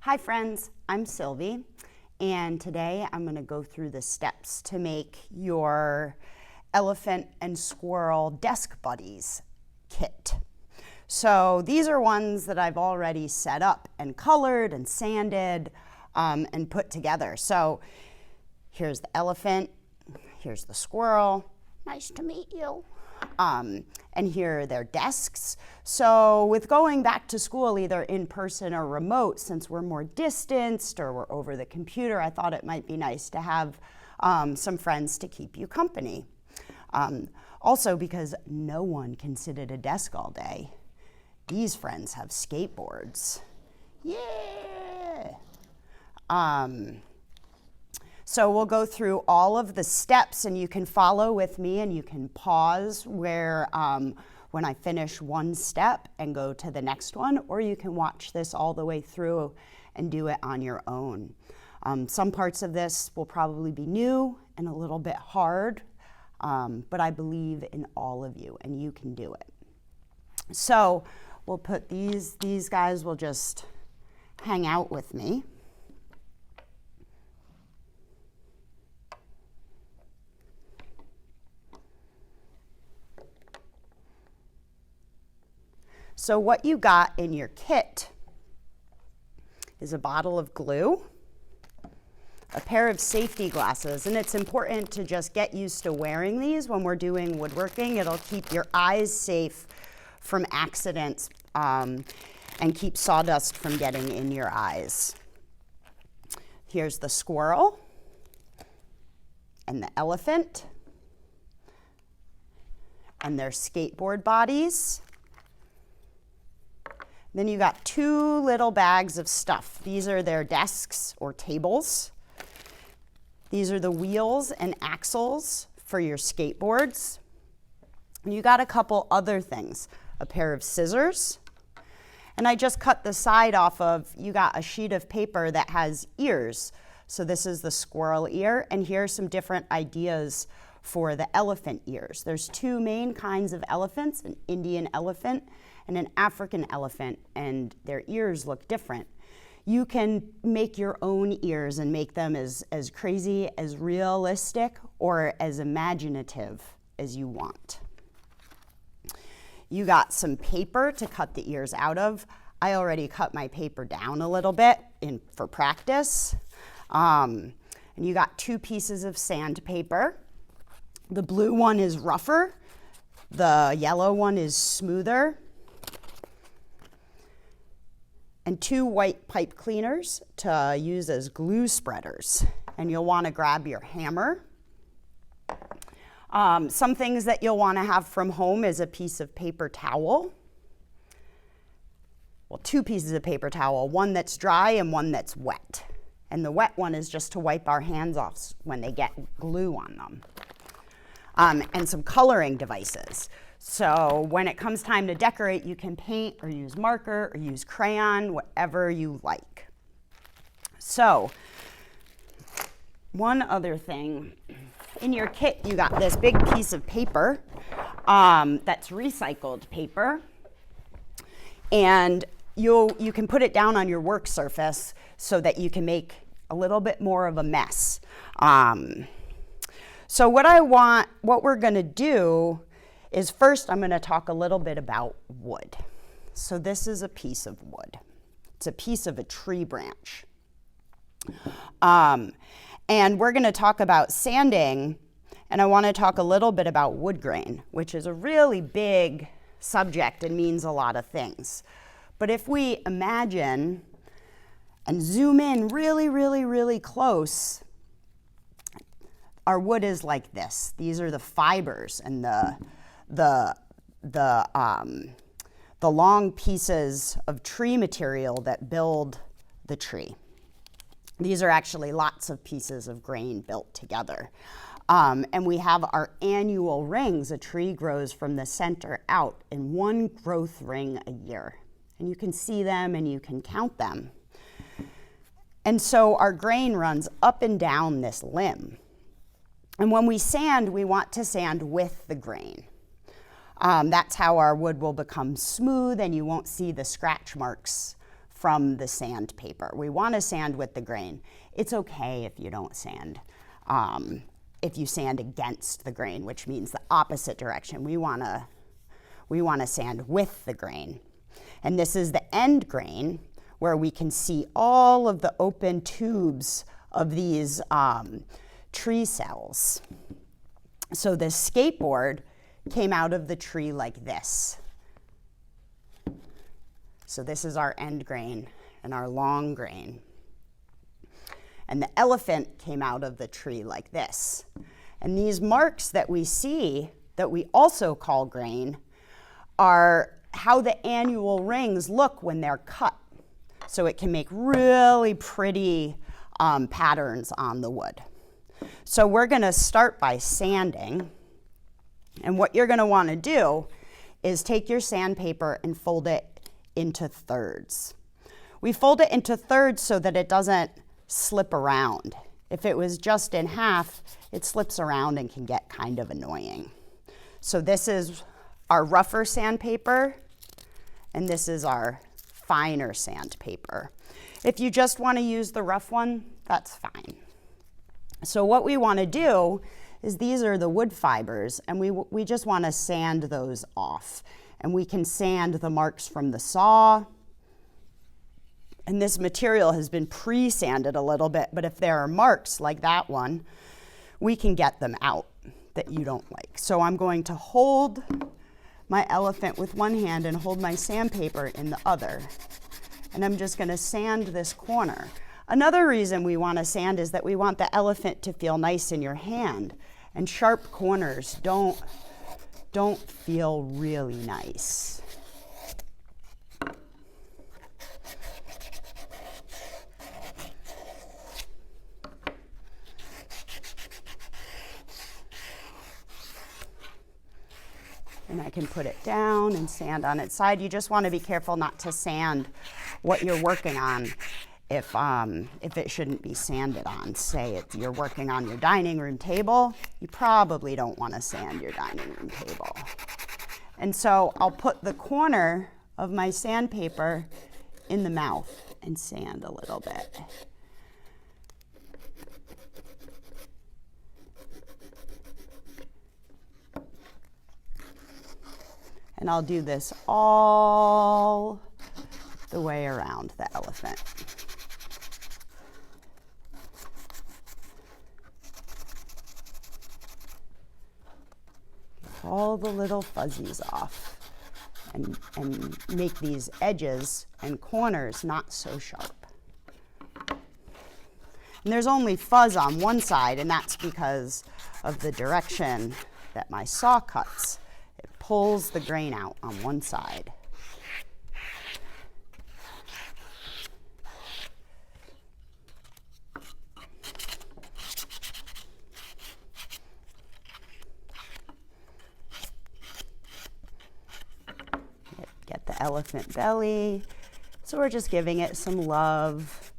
Hi friends, I'm Sylvie, and today I'm going to go through the steps to make your elephant and squirrel desk buddies kit. So these are ones that I've already set up and colored and sanded and put together. So here's the elephant, here's the squirrel. Nice to meet you. And here are their desks. So with going back to school, either in person or remote, since we're more distanced or we're over the computer, I thought it might be nice to have some friends to keep you company. Also because no one can sit at a desk all day. These friends have skateboards. Yeah! So we'll go through all of the steps and you can follow with me and you can pause where when I finish one step and go to the next one, or you can watch this all the way through and do it on your own. Some parts of this will probably be new and a little bit hard, but I believe in all of you and you can do it. So we'll put these guys will just hang out with me. So what you got in your kit is a bottle of glue, a pair of safety glasses, and it's important to just get used to wearing these when we're doing woodworking. It'll keep your eyes safe from accidents and keep sawdust from getting in your eyes. Here's the squirrel and the elephant and their skateboard bodies. Then you got two little bags of stuff. These are their desks or tables. These are the wheels and axles for your skateboards. And you got a couple other things, a pair of scissors. And I just cut the side off of, you got a sheet of paper that has ears. So this is the squirrel ear, and here are some different ideas for the elephant ears. There's two main kinds of elephants, an Indian elephant and an African elephant, and their ears look different. You can make your own ears and make them as crazy, as realistic, or as imaginative as you want. You got some paper to cut the ears out of. I already cut my paper down a little bit for practice. And you got two pieces of sandpaper. The blue one is rougher. The yellow one is smoother. And two white pipe cleaners to use as glue spreaders. And you'll want to grab your hammer. Some things that you'll want to have from home is a piece of paper towel. Well, two pieces of paper towel, one that's dry and one that's wet. And the wet one is just to wipe our hands off when they get glue on them. And some coloring devices. So when it comes time to decorate, you can paint or use marker or use crayon, whatever you like. So one other thing, in your kit you got this big piece of paper that's recycled paper, and you can put it down on your work surface so that you can make a little bit more of a mess. So what we're gonna do is first I'm gonna talk a little bit about wood. So this is a piece of wood. It's a piece of a tree branch. And we're gonna talk about sanding, and I wanna talk a little bit about wood grain, which is a really big subject and means a lot of things. But if we imagine and zoom in really, really, really close, our wood is like this. These are the fibers and the long pieces of tree material that build the tree. These are actually lots of pieces of grain built together. And we have our annual rings. A tree grows from the center out in one growth ring a year. And you can see them and you can count them. And so our grain runs up and down this limb. And when we sand, we want to sand with the grain. That's how our wood will become smooth and you won't see the scratch marks from the sandpaper. We want to sand with the grain. It's okay if you don't sand. If you sand against the grain, which means the opposite direction. We want to sand with the grain. And this is the end grain where we can see all of the open tubes of these tree cells. So the skateboard came out of the tree like this. So this is our end grain and our long grain. And the elephant came out of the tree like this. And these marks that we see, that we also call grain, are how the annual rings look when they're cut. So it can make really pretty patterns on the wood. So we're going to start by sanding. And what you're going to want to do is take your sandpaper and fold it into thirds. We fold it into thirds so that it doesn't slip around. If it was just in half, it slips around and can get kind of annoying. So this is our rougher sandpaper, and this is our finer sandpaper. If you just want to use the rough one, that's fine. So what we want to do is these are the wood fibers, and we just want to sand those off. And we can sand the marks from the saw. And this material has been pre-sanded a little bit, but if there are marks like that one, we can get them out that you don't like. So I'm going to hold my elephant with one hand and hold my sandpaper in the other. And I'm just going to sand this corner. Another reason we want to sand is that we want the elephant to feel nice in your hand. And sharp corners don't feel really nice. And I can put it down and sand on its side. You just want to be careful not to sand what you're working on if it shouldn't be sanded on. Say you're working on your dining room table, you probably don't want to sand your dining room table. And so I'll put the corner of my sandpaper in the mouth and sand a little bit. And I'll do this all the way around the elephant. Get all the little fuzzies off and make these edges and corners not so sharp. And there's only fuzz on one side, and that's because of the direction that my saw cuts. It pulls the grain out on one side. Get the elephant belly. So we're just giving it some love.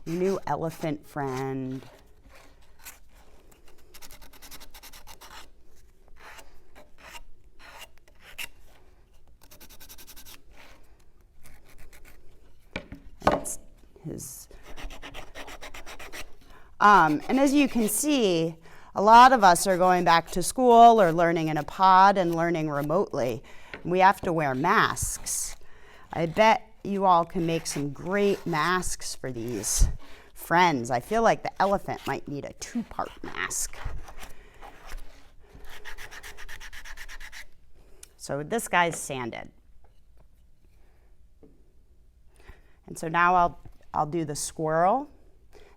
New elephant friend. And as you can see, a lot of us are going back to school or learning in a pod and learning remotely. We have to wear masks. I bet you all can make some great masks for these friends. I feel like the elephant might need a two-part mask. So this guy's sanded. And so now I'll do the squirrel.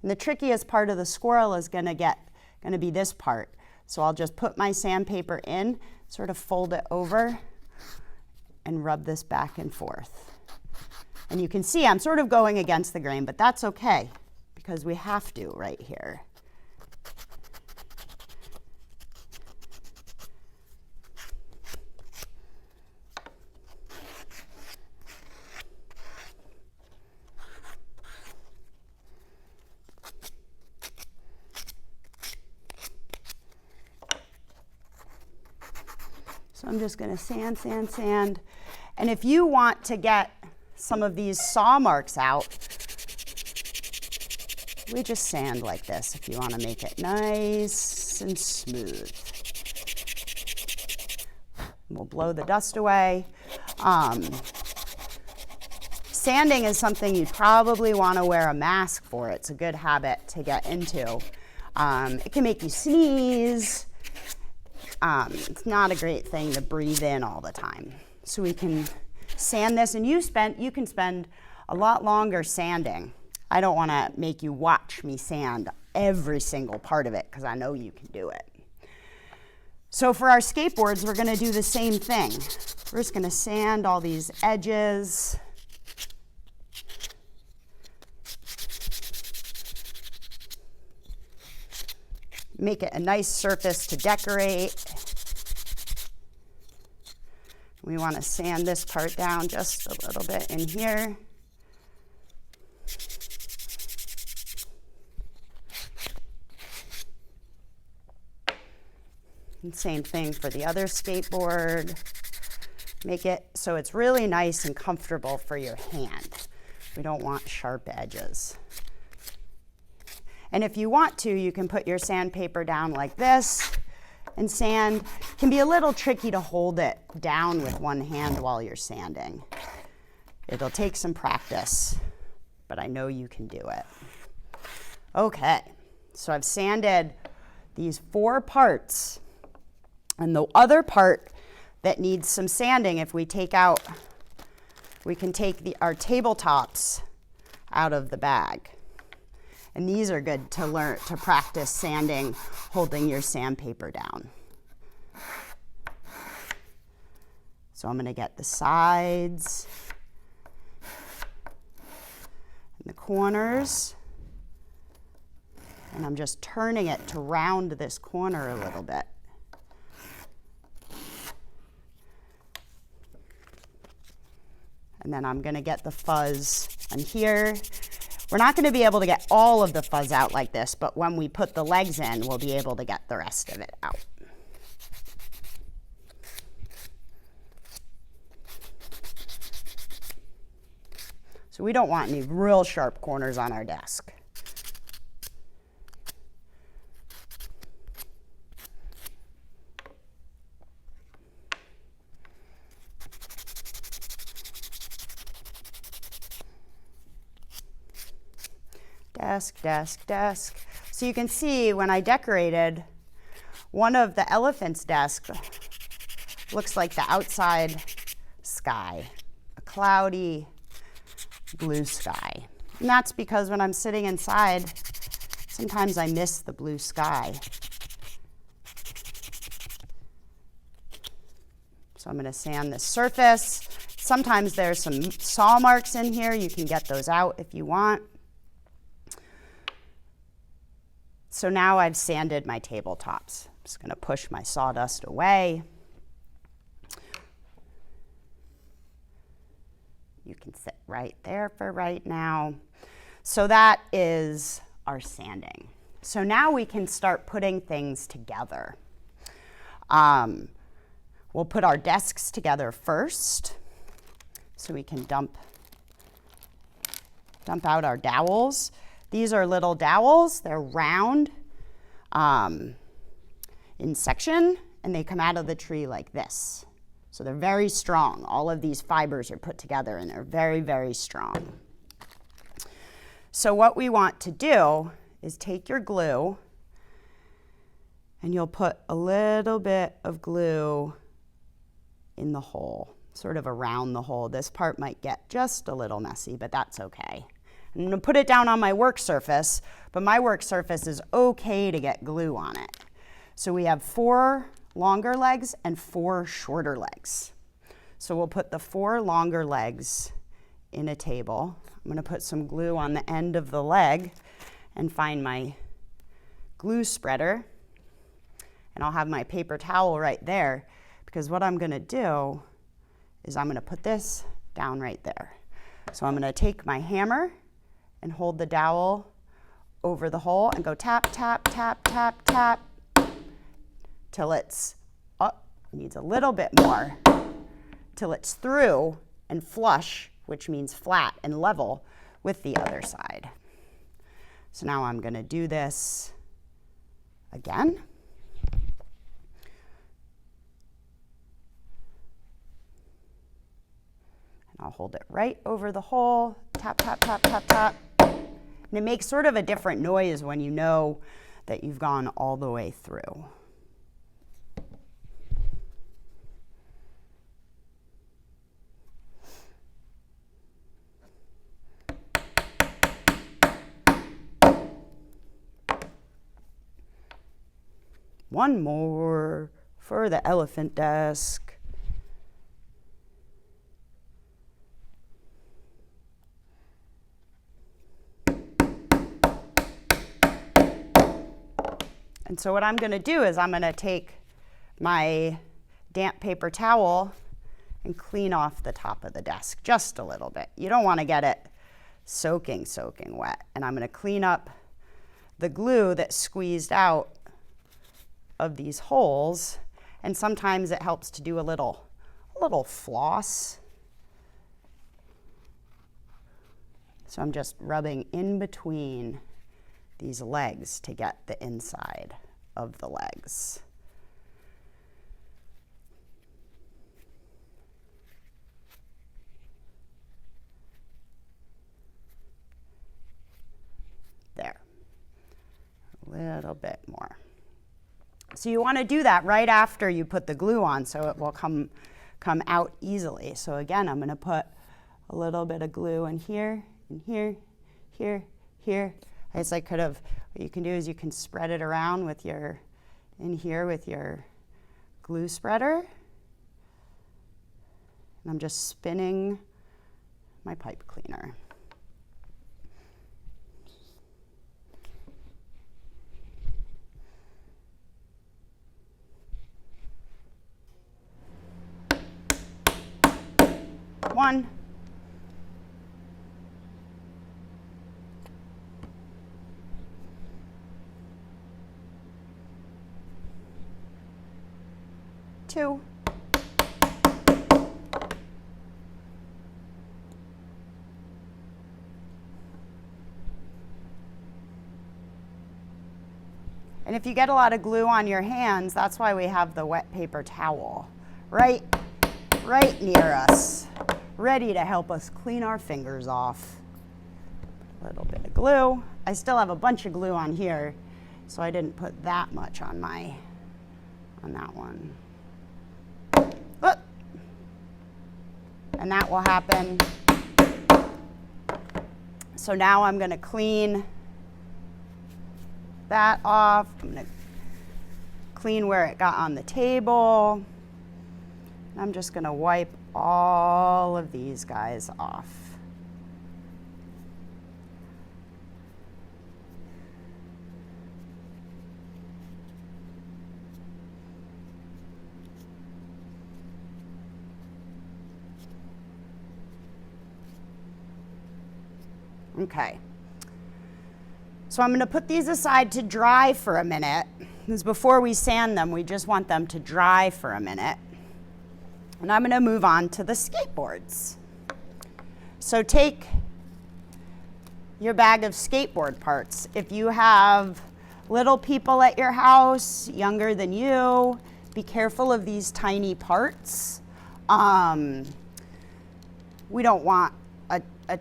And the trickiest part of the squirrel is going to be this part. So I'll just put my sandpaper in, sort of fold it over, and rub this back and forth. And you can see I'm sort of going against the grain, but that's okay because we have to right here. So I'm just going to sand, sand, sand. And if you want to get some of these saw marks out, we just sand like this if you want to make it nice and smooth. We'll blow the dust away. Sanding is something you'd probably want to wear a mask for. It's a good habit to get into. It can make you sneeze. It's not a great thing to breathe in all the time. So we can sand this, and you can spend a lot longer sanding. I don't want to make you watch me sand every single part of it because I know you can do it. So for our skateboards, we're going to do the same thing. We're just going to sand all these edges. Make it a nice surface to decorate. We want to sand this part down just a little bit in here. And same thing for the other skateboard. Make it so it's really nice and comfortable for your hand. We don't want sharp edges. And if you want to, you can put your sandpaper down like this, and sand. It can be a little tricky to hold it down with one hand while you're sanding. It'll take some practice, but I know you can do it. Okay, so I've sanded these 4 parts, and the other part that needs some sanding, if we take out, we can take our tabletops out of the bag. And these are good to learn, to practice sanding, holding your sandpaper down. So I'm going to get the sides and the corners, and I'm just turning it to round this corner a little bit. And then I'm going to get the fuzz on here. We're not going to be able to get all of the fuzz out like this, but when we put the legs in, we'll be able to get the rest of it out. So we don't want any real sharp corners on our desk. Desk, desk, desk. So you can see when I decorated, one of the elephant's desks looks like the outside sky, a cloudy blue sky. And that's because when I'm sitting inside, sometimes I miss the blue sky. So I'm going to sand this surface. Sometimes there's some saw marks in here. You can get those out if you want. So now I've sanded my tabletops. I'm just going to push my sawdust away. You can sit right there for right now. So that is our sanding. So now we can start putting things together. We'll put our desks together first. So we can dump out our dowels. These are little dowels. They're round in section, and they come out of the tree like this. So they're very strong. All of these fibers are put together, and they're very, very strong. So what we want to do is take your glue, and you'll put a little bit of glue in the hole, sort of around the hole. This part might get just a little messy, but that's okay. I'm going to put it down on my work surface, but my work surface is okay to get glue on it. So we have 4 longer legs and 4 shorter legs. So we'll put the 4 longer legs in a table. I'm going to put some glue on the end of the leg and find my glue spreader. And I'll have my paper towel right there, because what I'm going to do is I'm going to put this down right there. So I'm going to take my hammer and hold the dowel over the hole and go tap, tap, tap, tap, tap, till it's, needs a little bit more, till it's through and flush which means flat and level with the other side. So now I'm going to do this again. I'll hold it right over the hole, tap, tap, tap, tap, tap. And it makes sort of a different noise when you know that you've gone all the way through. One more for the elephant desk. And so what I'm going to do is I'm going to take my damp paper towel and clean off the top of the desk just a little bit. You don't want to get it soaking wet. And I'm going to clean up the glue that's squeezed out of these holes. And sometimes it helps to do a little floss. So I'm just rubbing in between these legs to get the inside of the legs. There. A little bit more. So you want to do that right after you put the glue on so it will come out easily. So again, I'm going to put a little bit of glue in here, here, here. It's like what you can do is you can spread it around with in here with your glue spreader. And I'm just spinning my pipe cleaner. One. Two. And if you get a lot of glue on your hands, that's why we have the wet paper towel right near us, ready to help us clean our fingers off. A little bit of glue. I still have a bunch of glue on here, so I didn't put that much on that one. And that will happen. So now I'm going to clean that off. I'm going to clean where it got on the table. I'm just going to wipe all of these guys off. Okay, so I'm going to put these aside to dry for a minute, because before we sand them, we just want them to dry for a minute. And I'm going to move on to the skateboards. So take your bag of skateboard parts. If you have little people at your house, younger than you, be careful of these tiny parts. We don't want a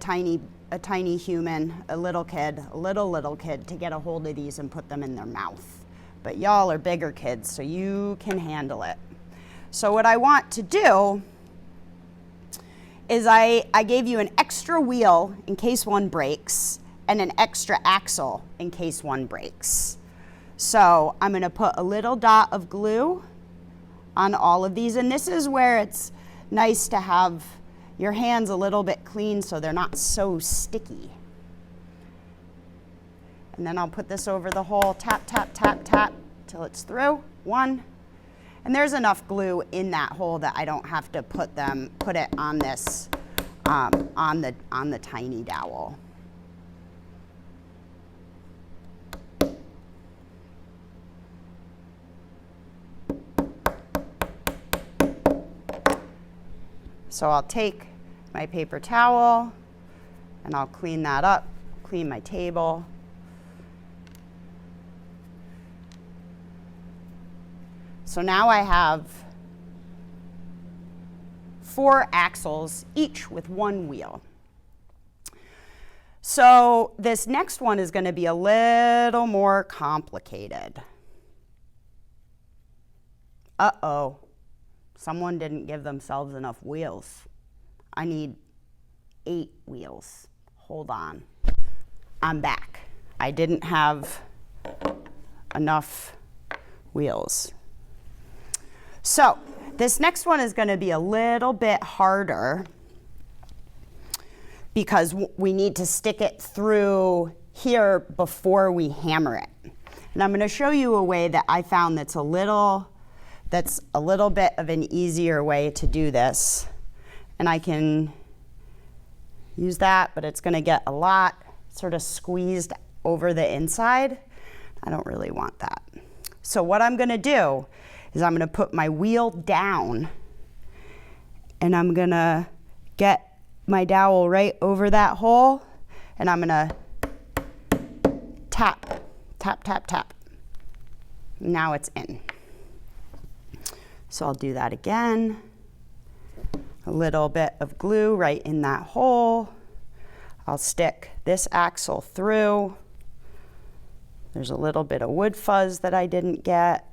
tiny human, a little kid to get a hold of these and put them in their mouth. But y'all are bigger kids, so you can handle it. So what I want to do is I gave you an extra wheel in case one breaks and an extra axle in case one breaks. So I'm going to put a little dot of glue on all of these, and this is where it's nice to have your hands a little bit clean so they're not so sticky. And then I'll put this over the hole, tap, tap, tap, tap, till it's through. One. And there's enough glue in that hole that I don't have to put it on this, on the tiny dowel. So I'll take my paper towel, and I'll clean that up, clean my table. So now I have 4 axles, each with 1 wheel. So this next one is going to be a little more complicated. Uh-oh, someone didn't give themselves enough wheels. I need 8 wheels. Hold on, I'm back. I didn't have enough wheels. So this next one is going to be a little bit harder because we need to stick it through here before we hammer it. And I'm going to show you a way that I found that's a little bit of an easier way to do this. And I can use that, but it's going to get a lot sort of squeezed over the inside. I don't really want that. So what I'm going to do is I'm going to put my wheel down, and I'm going to get my dowel right over that hole, and I'm going to tap, tap, tap, tap. Now it's in. So I'll do that again. A little bit of glue right in that hole. I'll stick this axle through. There's a little bit of wood fuzz that I didn't get.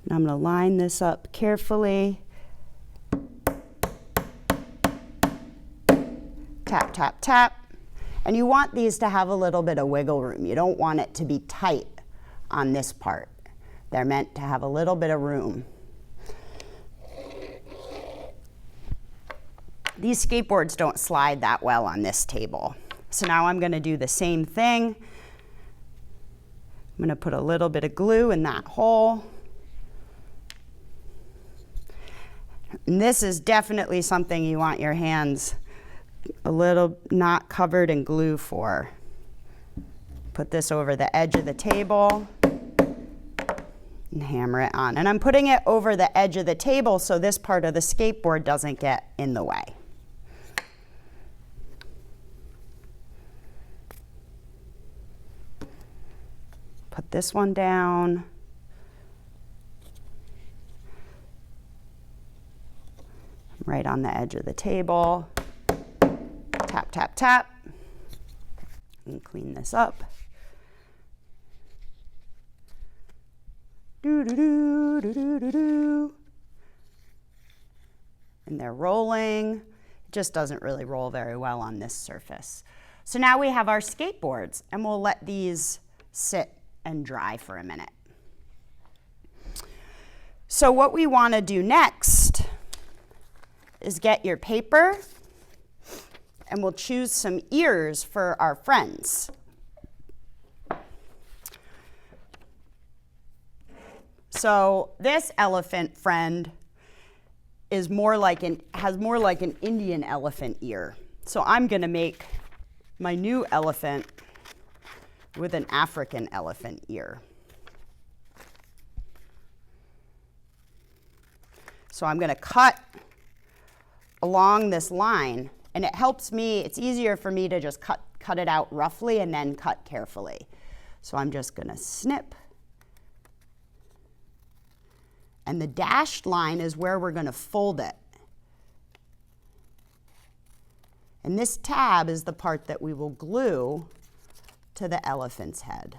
And I'm going to line this up carefully. Tap, tap, tap. And you want these to have a little bit of wiggle room. You don't want it to be tight on this part. They're meant to have a little bit of room. These skateboards don't slide that well on this table. So now I'm going to do the same thing. I'm going to put a little bit of glue in that hole. And this is definitely something you want your hands a little not covered in glue for. Put this over the edge of the table and hammer it on. And I'm putting it over the edge of the table so this part of the skateboard doesn't get in the way. Put this one down. Right on the edge of the table. Tap, tap, tap. And clean this up. Do, do, do, do, do, do, do. And they're rolling. It just doesn't really roll very well on this surface. So now we have our skateboards, and we'll let these sit and dry for a minute. So what we want to do next is get your paper, and we'll choose some ears for our friends. So this elephant friend is has more like an Indian elephant ear. So I'm going to make my new elephant with an African elephant ear. So I'm going to cut along this line, and it helps me, it's easier for me to just cut it out roughly and then cut carefully. So I'm just going to snip. And the dashed line is where we're going to fold it. And this tab is the part that we will glue to the elephant's head.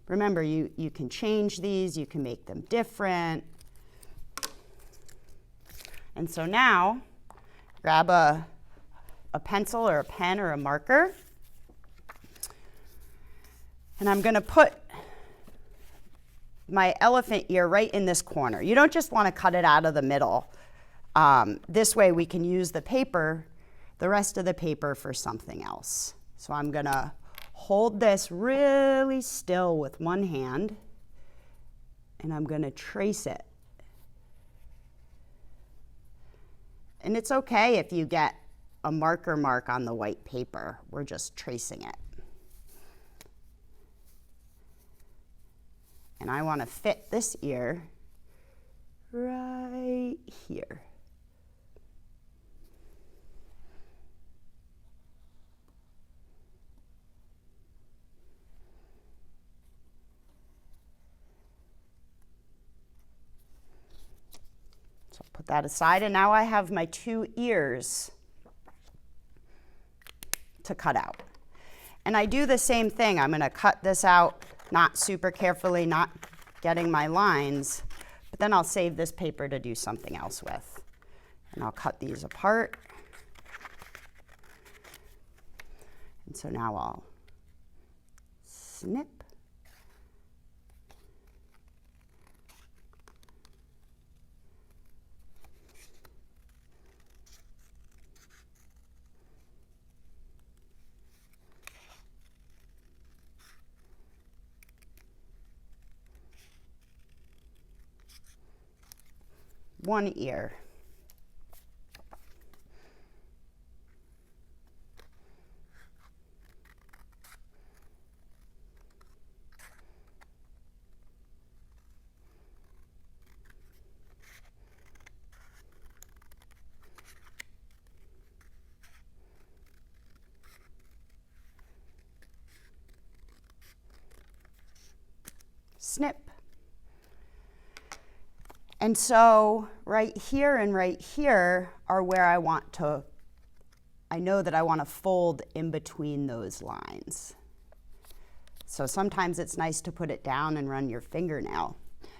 Remember, you can change these, you can make them different. And so now, grab a pencil or a pen or a marker. And I'm going to put my elephant ear right in this corner. You don't just want to cut it out of the middle. This way we can use the rest of the paper for something else. So I'm going to hold this really still with one hand, and I'm going to trace it. And it's okay if you get a marker mark on the white paper. We're just tracing it. And I want to fit this ear right here. So I'll put that aside, and now I have my 2 ears to cut out. And I do the same thing. I'm going to cut this out, not super carefully, not getting my lines, but then I'll save this paper to do something else with. And I'll cut these apart. And so now I'll snip. One ear. Snip. And so right here and right here are where I know that I want to fold in between those lines. So sometimes it's nice to put it down and run your fingernail.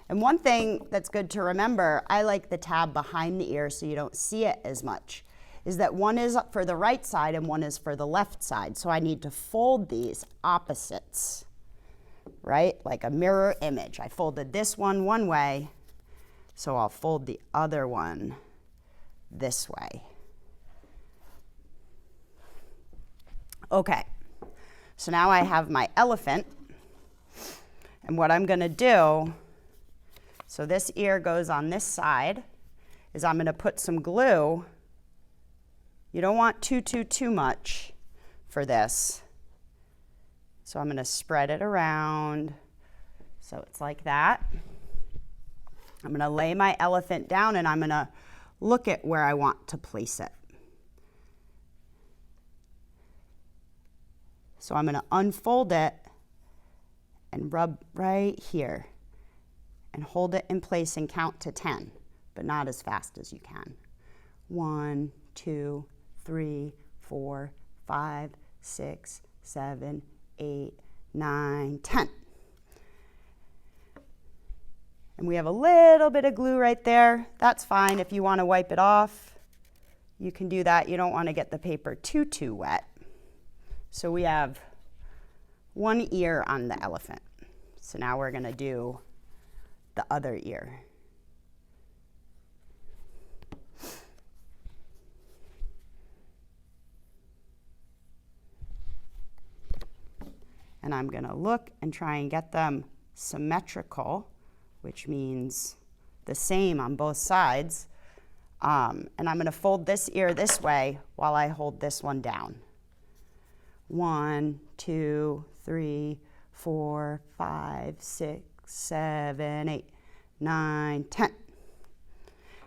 And one thing that's good to remember, I like the tab behind the ear so you don't see it as much, is that one is for the right side and one is for the left side. So I need to fold these opposites, right? Like a mirror image. I folded this one way, so I'll fold the other one this way. Okay, so now I have my elephant, and what I'm gonna do, so this ear goes on this side, is I'm gonna put some glue. You don't want too much for this. So I'm gonna spread it around, so it's like that. I'm going to lay my elephant down and I'm going to look at where I want to place it. So I'm going to unfold it and rub right here and hold it in place and count to 10, but not as fast as you can. 1, 2, 3, 4, 5, 6, 7, 8, 9, 10. And we have a little bit of glue right there. That's fine. If you want to wipe it off, you can do that. You don't want to get the paper too wet. So we have one ear on the elephant. So now we're going to do the other ear. And I'm going to look and try and get them symmetrical, which means the same on both sides. And I'm going to fold this ear this way while I hold this one down. 1, 2, 3, 4, 5, 6, 7, 8, 9, 10.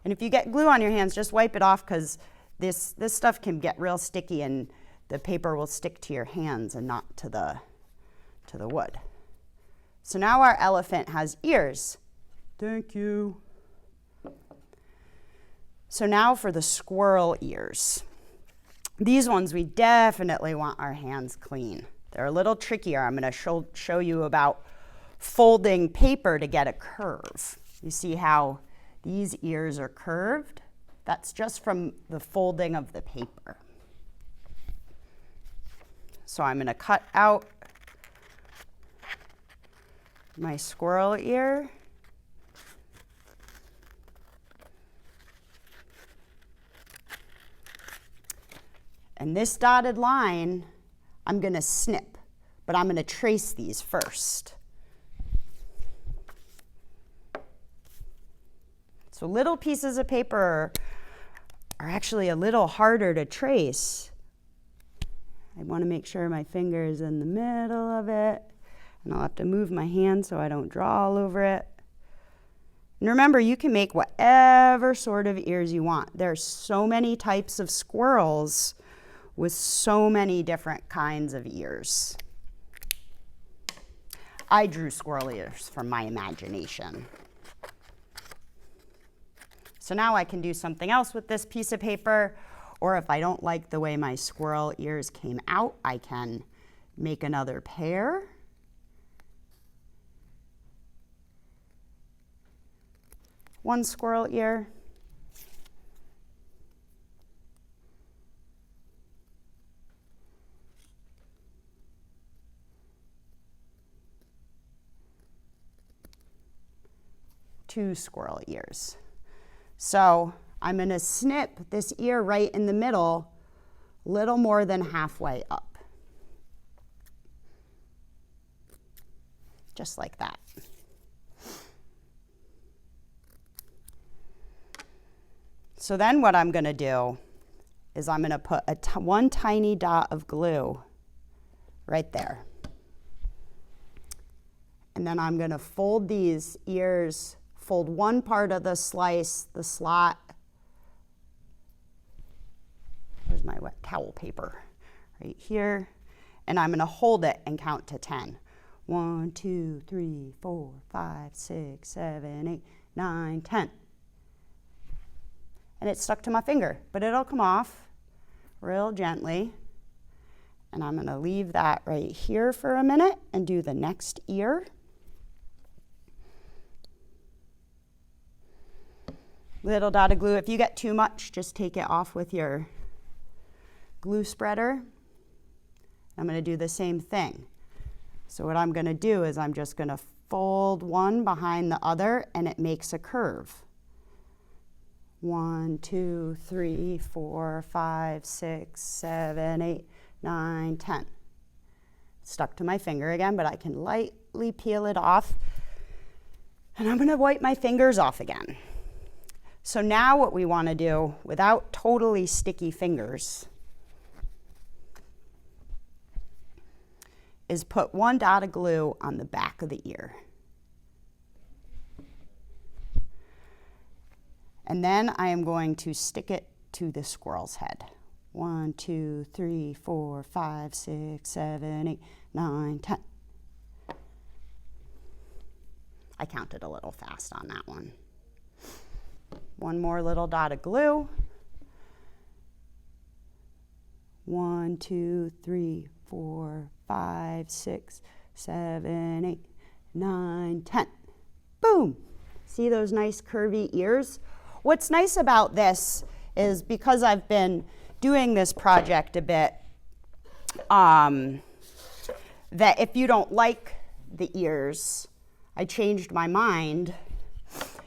And if you get glue on your hands, just wipe it off, because this stuff can get real sticky and the paper will stick to your hands and not to the wood. So now our elephant has ears. Thank you. So now for the squirrel ears. These ones we definitely want our hands clean. They're a little trickier. I'm going to show you about folding paper to get a curve. You see how these ears are curved? That's just from the folding of the paper. So I'm going to cut out my squirrel ear. And this dotted line, I'm going to snip, but I'm going to trace these first. So little pieces of paper are actually a little harder to trace. I want to make sure my finger is in the middle of it. And I'll have to move my hand so I don't draw all over it. And remember, you can make whatever sort of ears you want. There's so many types of squirrels with so many different kinds of ears. I drew squirrel ears from my imagination. So now I can do something else with this piece of paper, or if I don't like the way my squirrel ears came out, I can make another pair. One squirrel ear. Two squirrel ears. So I'm going to snip this ear right in the middle, little more than halfway up. Just like that. So then what I'm going to do is I'm going to put one tiny dot of glue right there. And then I'm going to fold these ears, fold one part of the slice, the slot. Where's my wet towel paper? Right here. And I'm going to hold it and count to 10. 1, 2, 3, 4, 5, 6, 7, 8, 9, 10. And it's stuck to my finger, but it'll come off real gently. And I'm going to leave that right here for a minute and do the next ear. Little dot of glue. If you get too much, just take it off with your glue spreader. I'm going to do the same thing. So what I'm going to do is I'm just going to fold one behind the other, and it makes a curve. 1, 2, 3, 4, 5, 6, 7, 8, 9, 10. Stuck to my finger again, but I can lightly peel it off. And I'm going to wipe my fingers off again. So now what we want to do, without totally sticky fingers, is put one dot of glue on the back of the ear. And then I am going to stick it to the squirrel's head. 1, 2, 3, 4, 5, 6, 7, 8, 9, 10. I counted a little fast on that one. One more little dot of glue. 1, 2, 3, 4, 5, 6, 7, 8, 9, 10. Boom! See those nice curvy ears? What's nice about this is because I've been doing this project a bit, that if you don't like the ears, I changed my mind.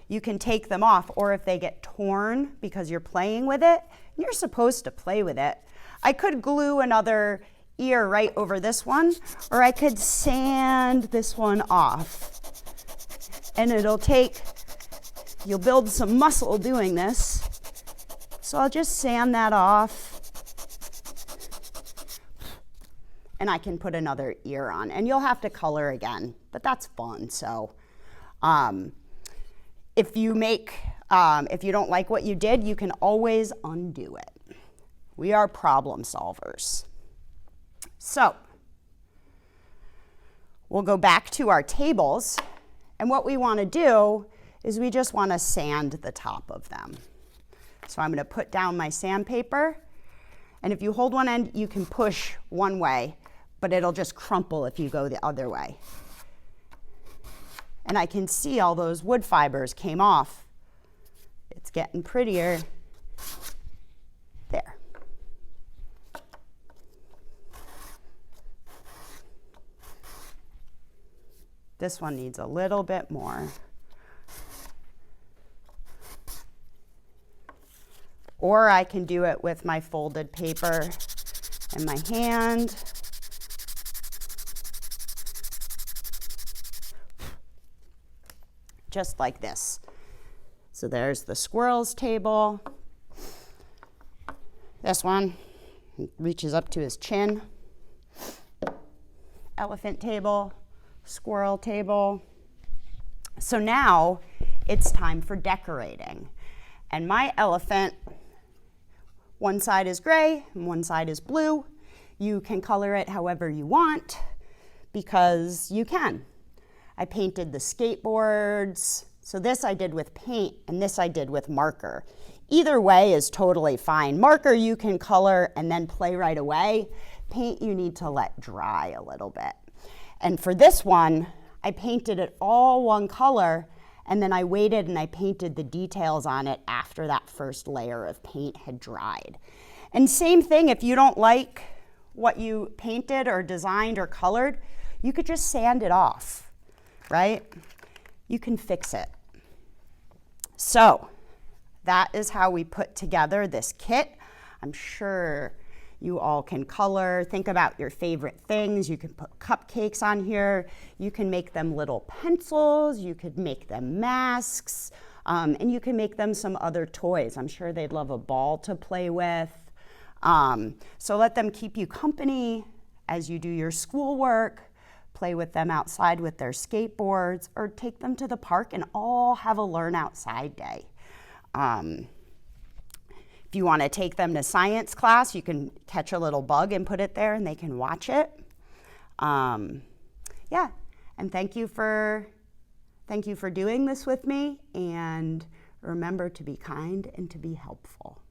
You can take them off, or if they get torn because you're playing with it, you're supposed to play with it. I could glue another ear right over this one, or I could sand this one off. And you'll build some muscle doing this. So I'll just sand that off. And I can put another ear on. And you'll have to color again, but that's fun. So if you don't like what you did, you can always undo it. We are problem solvers. So we'll go back to our tables. And what we want to do is we just want to sand the top of them. So I'm going to put down my sandpaper. And if you hold one end, you can push one way, but it'll just crumple if you go the other way. And I can see all those wood fibers came off. It's getting prettier. There. This one needs a little bit more. Or I can do it with my folded paper and my hand. Just like this. So there's the squirrel's table. This one reaches up to his chin. Elephant table, squirrel table. So now it's time for decorating. And my elephant, one side is gray and one side is blue. You can color it however you want because you can. I painted the skateboards. So this I did with paint and this I did with marker. Either way is totally fine. Marker you can color and then play right away. Paint you need to let dry a little bit. And for this one, I painted it all one color and then I waited and I painted the details on it after that first layer of paint had dried. And same thing, if you don't like what you painted or designed or colored, you could just sand it off, right? You can fix it. So that is how we put together this kit. I'm sure you all can color. Think about your favorite things. You can put cupcakes on here. You can make them little pencils. You could make them masks. And you can make them some other toys. I'm sure they'd love a ball to play with. So let them keep you company as you do your schoolwork. Play with them outside with their skateboards, or take them to the park and all have a learn outside day. If you want to take them to science class, you can catch a little bug and put it there and they can watch it. Yeah, and thank you for doing this with me, and remember to be kind and to be helpful.